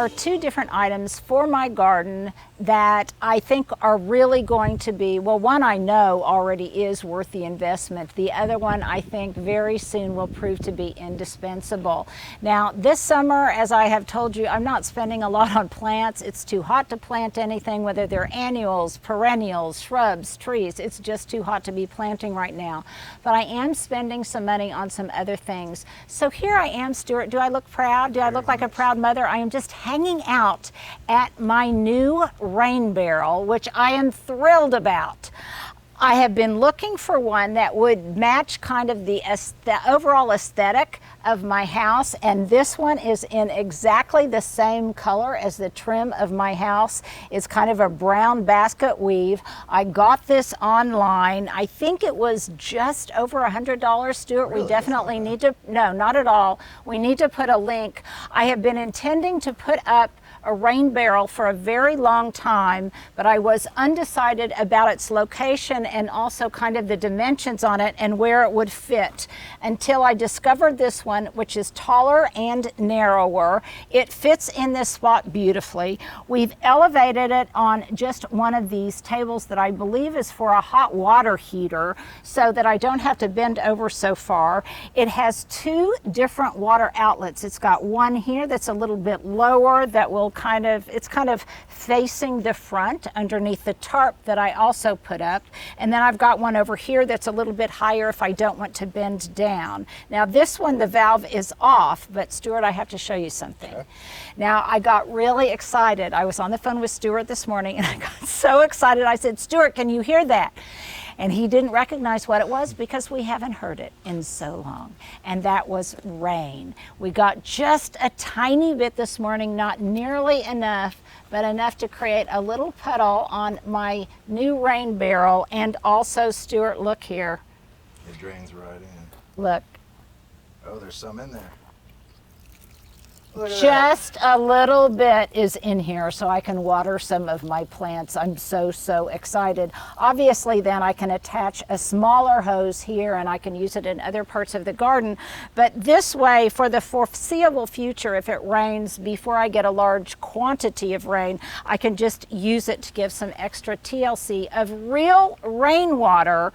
are two different items for my garden that I think are really going to be, well, one I know already is worth the investment. The other one I think very soon will prove to be indispensable. Now, this summer, as I have told you, I'm not spending a lot on plants. It's too hot to plant anything, whether they're annuals, perennials, shrubs, trees. It's just too hot to be planting right now. But I am spending some money on some other things. So here I am, Stuart. Do I look proud? Do I look like a proud mother? I am just hanging out at my new rain barrel, which I am thrilled about. I have been looking for one that would match kind of the overall aesthetic of my house, and this one is in exactly the same color as the trim of my house. It's kind of a brown basket weave. I got this online. I think it was just over $100, Stuart. Really? We definitely need to, no, not at all. We need to put a link. I have been intending to put up a rain barrel for a very long time, but I was undecided about its location and also kind of the dimensions on it and where it would fit until I discovered this one, which is taller and narrower. It fits in this spot beautifully. We've elevated it on just one of these tables that I believe is for a hot water heater so that I don't have to bend over so far. It has two different water outlets. It's got one here that's a little bit lower that will it's kind of facing the front underneath the tarp that I also put up. And then I've got one over here that's a little bit higher if I don't want to bend down. Now this one, the valve is off, but Stuart, I have to show you something. Okay. Now I got really excited. I was on the phone with Stuart this morning and I got so excited. I said, Stuart, can you hear that? And he didn't recognize what it was because we haven't heard it in so long. And that was rain. We got just a tiny bit this morning, not nearly enough, but enough to create a little puddle on my new rain barrel. And also, Stuart, look here. It drains right in. Look. Oh, there's some in there. Just a little bit is in here so I can water some of my plants. I'm so excited. Obviously then I can attach a smaller hose here and I can use it in other parts of the garden. But this way, for the foreseeable future, if it rains, before I get a large quantity of rain, I can just use it to give some extra TLC of real rainwater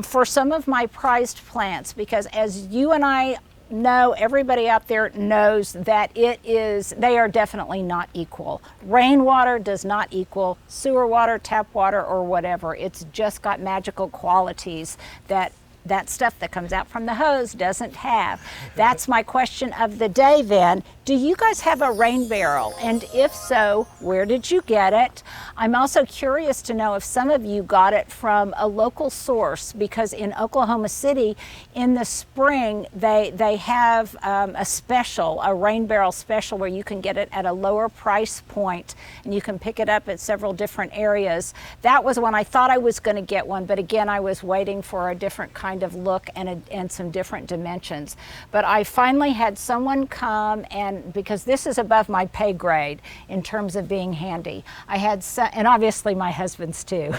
for some of my prized plants, because as you and I know, everybody out there knows that they are definitely not equal. Rainwater does not equal sewer water, tap water, or whatever. It's just got magical qualities that stuff that comes out from the hose doesn't have. That's my question of the day then. Do you guys have a rain barrel? And if so, where did you get it? I'm also curious to know if some of you got it from a local source, because in Oklahoma City in the spring they have a rain barrel special where you can get it at a lower price point and you can pick it up at several different areas. That was when I thought I was going to get one, but again I was waiting for a different kind of look and some different dimensions. But I finally had someone come, and because this is above my pay grade in terms of being handy, and obviously my husband's too.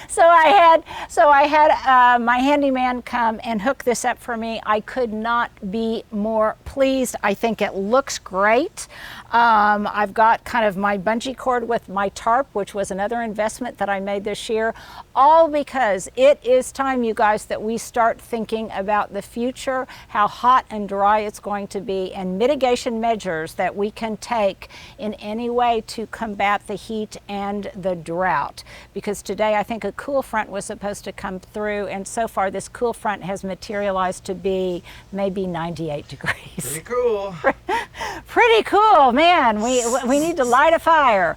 So I had my handyman come and hook this up for me. I could not be more pleased. I think it looks great. I've got kind of my bungee cord with my tarp, which was another investment that I made this year, all because it is time, you guys, that we start thinking about the future, how hot and dry it's going to be, and mitigation measures that we can take in any way to combat the heat and the drought. Because today I think a cool front was supposed to come through, and so far this cool front has materialized to be maybe 98 degrees. Pretty cool. Pretty cool, man. We need to light a fire.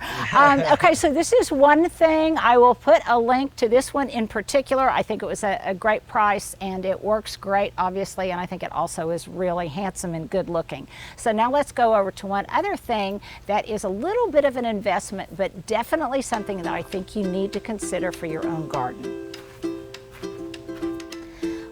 Okay, so this is one thing. I will put a link to this one in particular. I think it was a great price and it works great, obviously, and I think it also is really handsome and good looking. So now let's go over to one other thing that is a little bit of an investment, but definitely something that I think you need to consider for your own garden.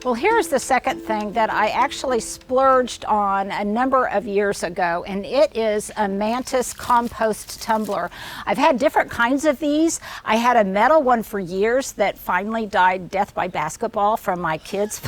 Well, here's the second thing that I actually splurged on a number of years ago, and it is a Mantis compost tumbler. I've had different kinds of these. I had a metal one for years that finally died death by basketball from my kids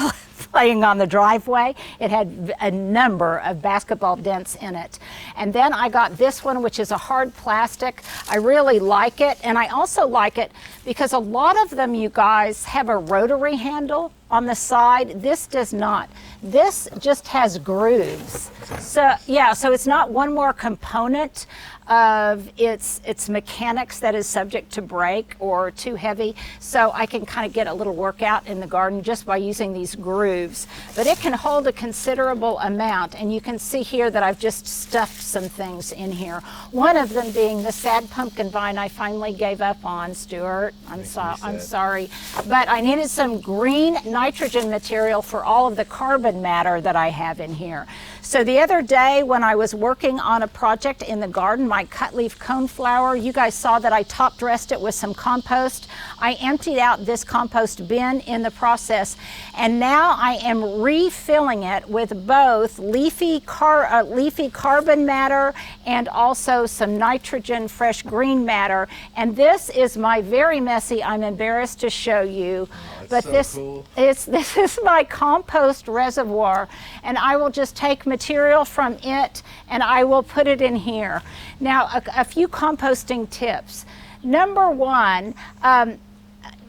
laying on the driveway. It had a number of basketball dents in it. And then I got this one, which is a hard plastic. I really like it, and I also like it because a lot of them, you guys, have a rotary handle on the side. This does not. This just has grooves. So yeah, so it's not one more component of its mechanics that is subject to break or too heavy. So I can kind of get a little workout in the garden just by using these grooves. But it can hold a considerable amount, and you can see here that I've just stuffed some things in here. One of them being the sad pumpkin vine I finally gave up on, Stuart. I'm sorry. But I needed some green nitrogen material for all of the carbon matter that I have in here. So the other day when I was working on a project in the garden, my cut leaf coneflower, you guys saw that I top dressed it with some compost. I emptied out this compost bin in the process, and now I am refilling it with both leafy carbon matter and also some nitrogen fresh green matter. And this is my very messy, I'm embarrassed to show you, but so this cool. this is my compost reservoir, and I will just take material from it and I will put it in here. Now, a few composting tips. Number one,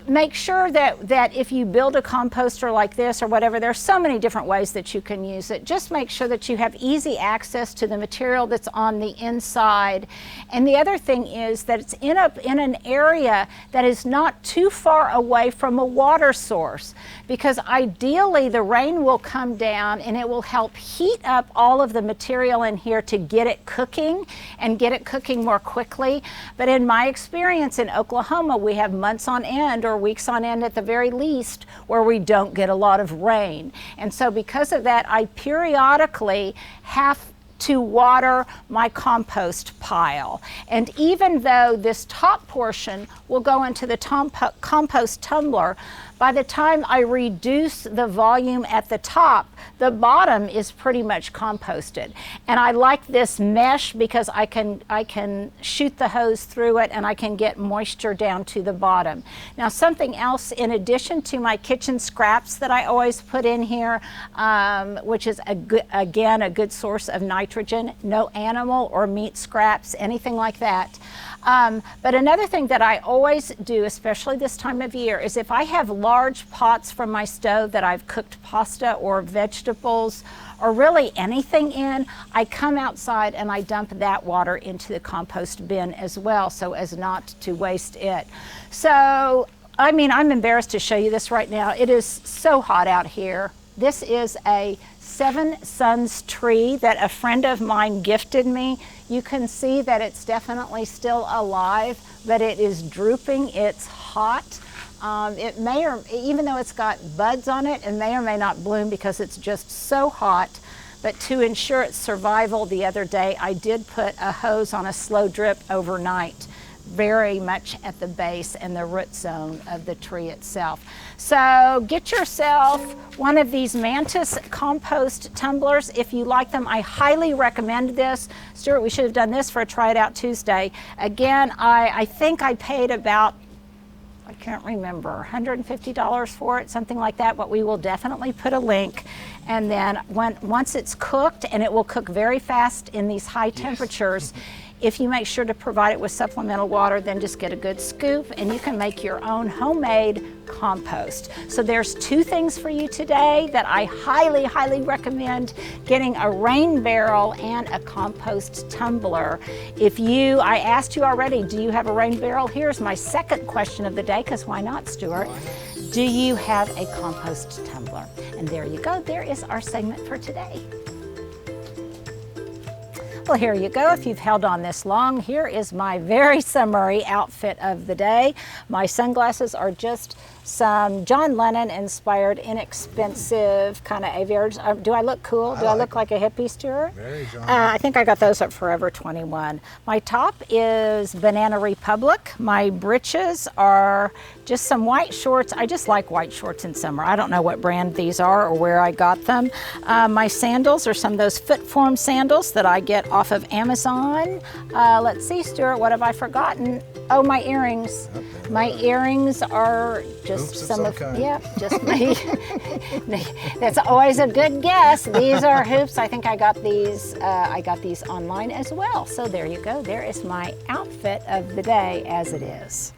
make sure that if you build a composter like this or whatever, there's so many different ways that you can use it. Just make sure that you have easy access to the material that's on the inside. And the other thing is that it's in an area that is not too far away from a water source, because ideally the rain will come down and it will help heat up all of the material in here to get it cooking and get it cooking more quickly. But in my experience in Oklahoma, we have months on end, or weeks on end at the very least, where we don't get a lot of rain. And so because of that, I periodically have to water my compost pile. And even though this top portion will go into the compost tumbler, by the time I reduce the volume at the top, the bottom is pretty much composted. And I like this mesh because I can shoot the hose through it and I can get moisture down to the bottom. Now, something else in addition to my kitchen scraps that I always put in here, which is again a good source of nitrogen, no animal or meat scraps, anything like that. But another thing that I always do, especially this time of year, is if I have large pots from my stove that I've cooked pasta or vegetables or really anything in, I come outside and I dump that water into the compost bin as well, so as not to waste it. So, I mean, I'm embarrassed to show you this right now. It is so hot out here. This is a 7 Suns tree that a friend of mine gifted me. You can see that it's definitely still alive, but it is drooping. It's hot. It may, or even though it's got buds on it, it may or may not bloom because it's just so hot. But to ensure its survival, the other day I did put a hose on a slow drip overnight, very much at the base and the root zone of the tree itself. So get yourself one of these Mantis compost tumblers. If you like them, I highly recommend this. Stuart, we should have done this for a Try It Out Tuesday. Again, I think I paid about, I can't remember, $150 for it, something like that, but we will definitely put a link. And then once it's cooked, and it will cook very fast in these high temperatures, if you make sure to provide it with supplemental water, then just get a good scoop and you can make your own homemade compost. So there's 2 things for you today that I highly, highly recommend: getting a rain barrel and a compost tumbler. I asked you already, do you have a rain barrel? Here's my second question of the day, because why not, Stuart? Do you have a compost tumbler? And there you go, there is our segment for today. Well, here you go. If you've held on this long, here is my very summary outfit of the day. My sunglasses are just some John Lennon inspired, inexpensive kind of aviators. Do I look cool? Do I look like a hippie, Stuart? Very John. I think I got those at Forever 21. My top is Banana Republic. My breeches are just some white shorts. I just like white shorts in summer. I don't know what brand these are or where I got them. My sandals are some of those Footform sandals that I get off of Amazon. Let's see, Stuart, what have I forgotten? Oh, my earrings. Oh, there My they are. earrings are just Hoops of some some of, kind. yeah, just me. That's always a good guess. These are hoops. I think I got these online as well. So there you go. There is my outfit of the day as it is.